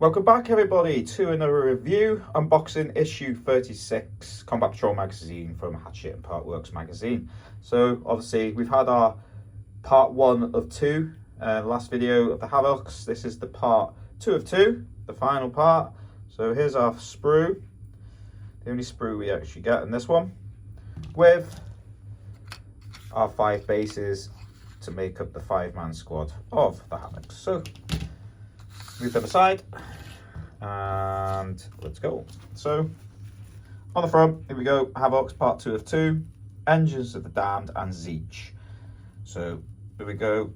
Welcome back everybody to another review, unboxing issue 36, Combat Patrol magazine from Hatchet and Partworks magazine. So obviously we've had our part 1 of 2, last video of the Havocs. This is the part 2 of 2, the final part. So here's our sprue, the only sprue we actually get in this one, with our 5 bases to make up the 5-man squad of the Havocs. So move them aside and let's go. So on the front, here we go, Havocs part 2 of 2, Engines of the Damned and Tzeentch. So here we go,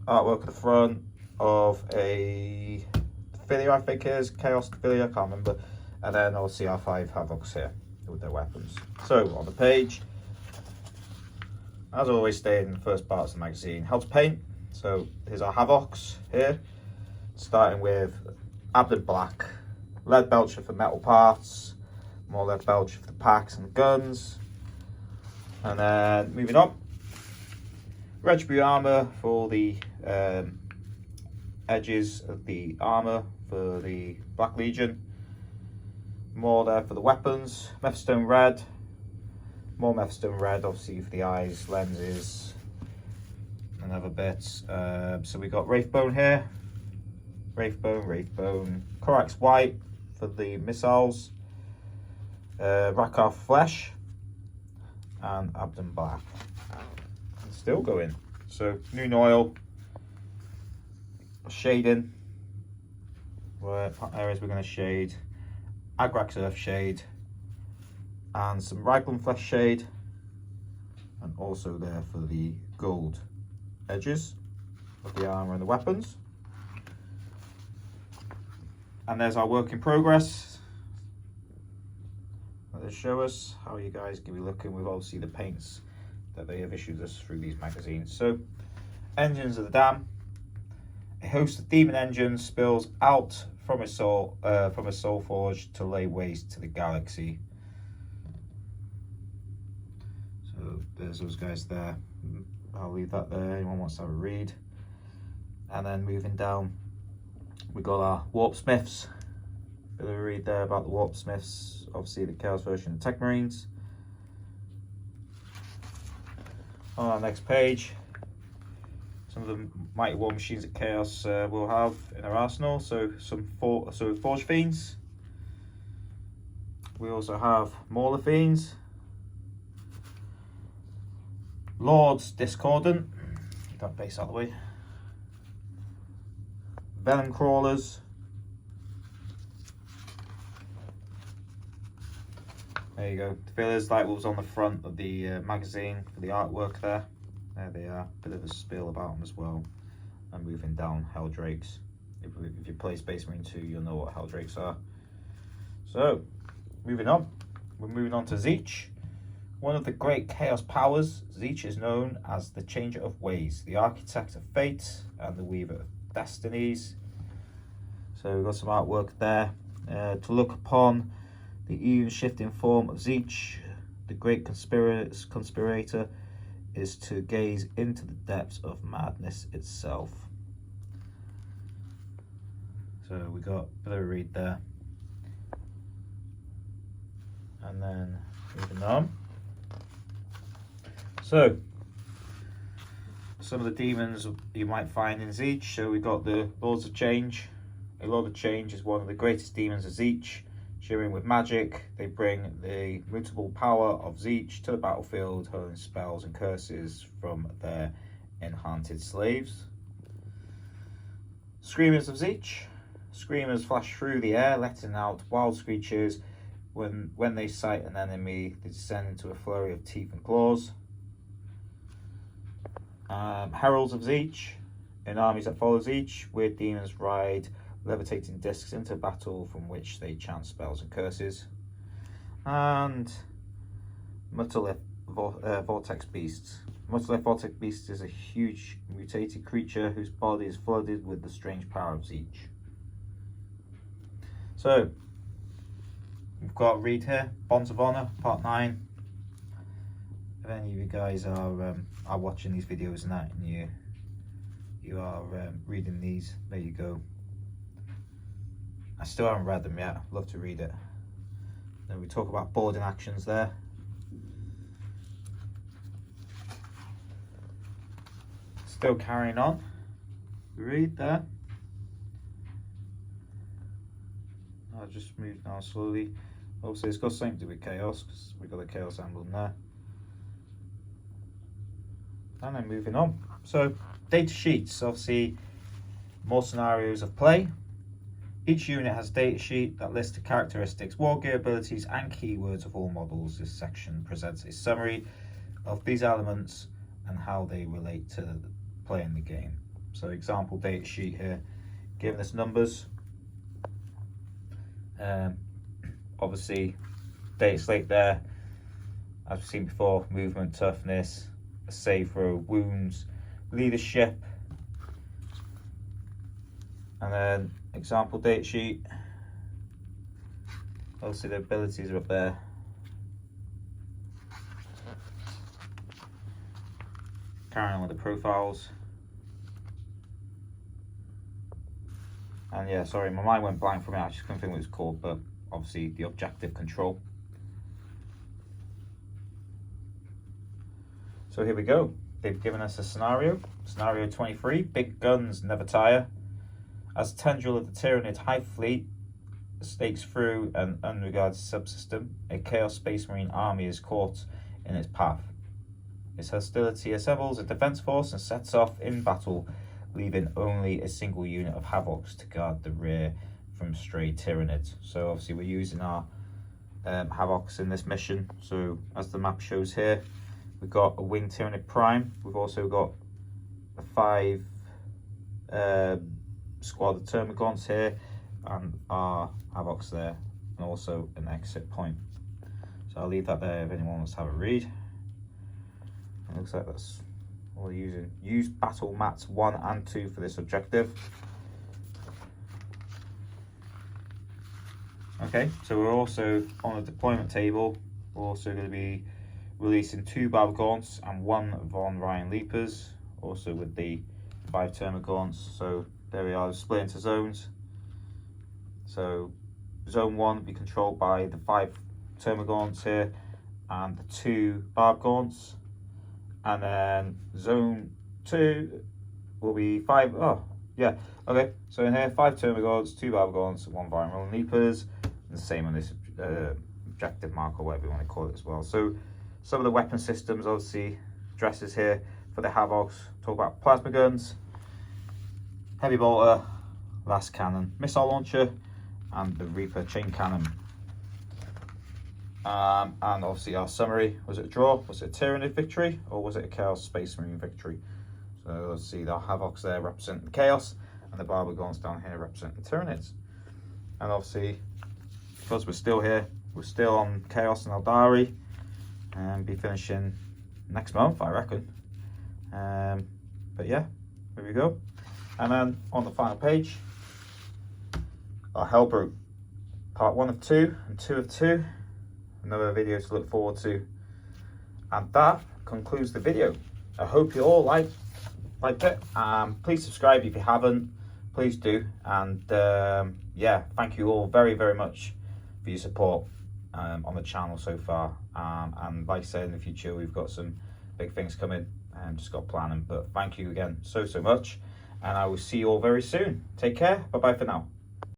artwork at the front of a Philia, I think it is, Chaos Philia, I can't remember, and then obviously our 5 Havocs here with their weapons. So on the page, as always stated in the first parts of the magazine, how to paint. So here's our Havocs here, starting with Abdon Black, lead belcher for metal parts, more lead belcher for the packs and the guns, and then moving on, Retribution armor for the edges of the armor for the Black Legion, more there for the weapons, Mephisto red, more Mephisto red obviously for the eyes, lenses and other bits. So we got Wraithbone here, Wraithbone, Corax white for the missiles, Rakar flesh, and Abdon black. And still going. So Noon oil, shading, where areas we're going to shade, Agrax earth shade, and some Raglan flesh shade, and also there for the gold edges of the armor and the weapons. And there's our work in progress. Let us show us how you guys can be looking with obviously the paints that they have issued us through these magazines. So, Engines of the Damned. A host of demon engines spills out from a soul forge to lay waste to the galaxy. So there's those guys there. I'll leave that there. Anyone wants to have a read. And then moving down, we got our Warp Smiths. Bit of a read there about the Warp Smiths, obviously the Chaos version of Tech Marines. On our next page, some of the Mighty War Machines that Chaos will have in our arsenal. So some Forge Fiends. We also have Mauler Fiends, Lords Discordant, get that base out of the way, Venom Crawlers, there you go, the fillers like what was on the front of the magazine for the artwork there. There they are, bit of a spiel about them as well. And moving down, Helldrakes. If you play Space Marine 2, you'll know what Helldrakes are. So, moving on, we're moving on to Tzeentch. One of the great Chaos powers, Tzeentch is known as the Changer of Ways, the Architect of Fate, and the Weaver of Destinies. So we've got some artwork there. To look upon the even shifting form of Tzeentch, the great conspirator, is to gaze into the depths of madness itself. So we got a bit of a read there. And then moving on. So some of the demons you might find in Tzeentch. So we got the Lords of Change. A Lord of Change is one of the greatest demons of Tzeentch. Sharing with magic, they bring the mutable power of Tzeentch to the battlefield, hurling spells and curses from their enchanted slaves. Screamers of Tzeentch. Screamers flash through the air, letting out wild screeches. When they sight an enemy, they descend into a flurry of teeth and claws. Heralds of Tzeentch. In armies that follow Tzeentch, weird demons ride levitating discs into battle from which they chant spells and curses. And Mutterlith Vortex Beasts. Mutterlith Vortex Beast is a huge mutated creature whose body is flooded with the strange power of Tzeentch. So, we've got a read here, Bonds of Honor, Part 9. If any of you guys are watching these videos and that, and you are reading these, there you go. still haven't read them yet. I'd love to read it. Then we talk about boarding actions there. Still carrying on. Read there. I'll just move now slowly. Obviously, it's got something to do with chaos because we've got the chaos emblem there. And then moving on. So, data sheets. Obviously, more scenarios of play. Each unit has a data sheet that lists the characteristics, war gear abilities, and keywords of all models. This section presents a summary of these elements and how they relate to playing the game. So, example data sheet here, giving us numbers. Obviously, data slate there, as we've seen before, movement, toughness, a save throw, wounds, leadership, and then example data sheet. Obviously, the abilities are up there. Carrying on with the profiles. And yeah, sorry, my mind went blank for me. I just couldn't think what it was called, but obviously the objective control. So here we go. They've given us a scenario. Scenario 23, big guns never tire. As a tendril of the Tyranid Hive Fleet stakes through an unregarded subsystem, a Chaos Space Marine army is caught in its path. Its hostility assembles a defense force and sets off in battle, leaving only a single unit of Havocs to guard the rear from stray Tyranids. So obviously we're using our Havocs in this mission. So as the map shows here, we've got a winged Tyranid Prime. We've also got a 5 squad of Termagants here, and our Havocs there, and also an exit point. So I'll leave that there if anyone wants to have a read. It looks like that's all we're using. Use battle mats 1 and 2 for this objective. Okay, so we're also on the deployment table. We're also going to be releasing 2 Barbagaunts and 1 Von Ryan Leapers, also with the 5 Termagants. So there we are, split into zones. So zone 1 will be controlled by the 5 Termagants here and the 2 Barbagaunts. And then zone 2 will be 5, okay. So in here, 5 Termagants, 2 Barbagaunts, 1 Von Ryan Leapers. And the same on this objective mark, or whatever you want to call it as well. So some of the weapon systems, obviously, addresses here for the Havocs. Talk about plasma guns, heavy bolter, last cannon, missile launcher, and the Reaper chain cannon. And obviously our summary, was it a draw, was it a Tyranid victory, or was it a Chaos Space Marine victory? So let's see, the Havocs there representing Chaos, and the Barbagaunts down here representing Tyranids. And obviously, because we're still here, we're still on Chaos and Eldari, and be finishing next month, I reckon. But yeah, here we go. And then on the final page, our Hellbrute, part 1 of 2 and 2 of 2. Another video to look forward to. And that concludes the video. I hope you all liked it. Please subscribe if you haven't. Please do. And yeah, thank you all very, very much for your support on the channel so far. And like I said, in the future, we've got some big things coming and just got planning. But thank you again so much. And I will see you all very soon. Take care. Bye-bye for now.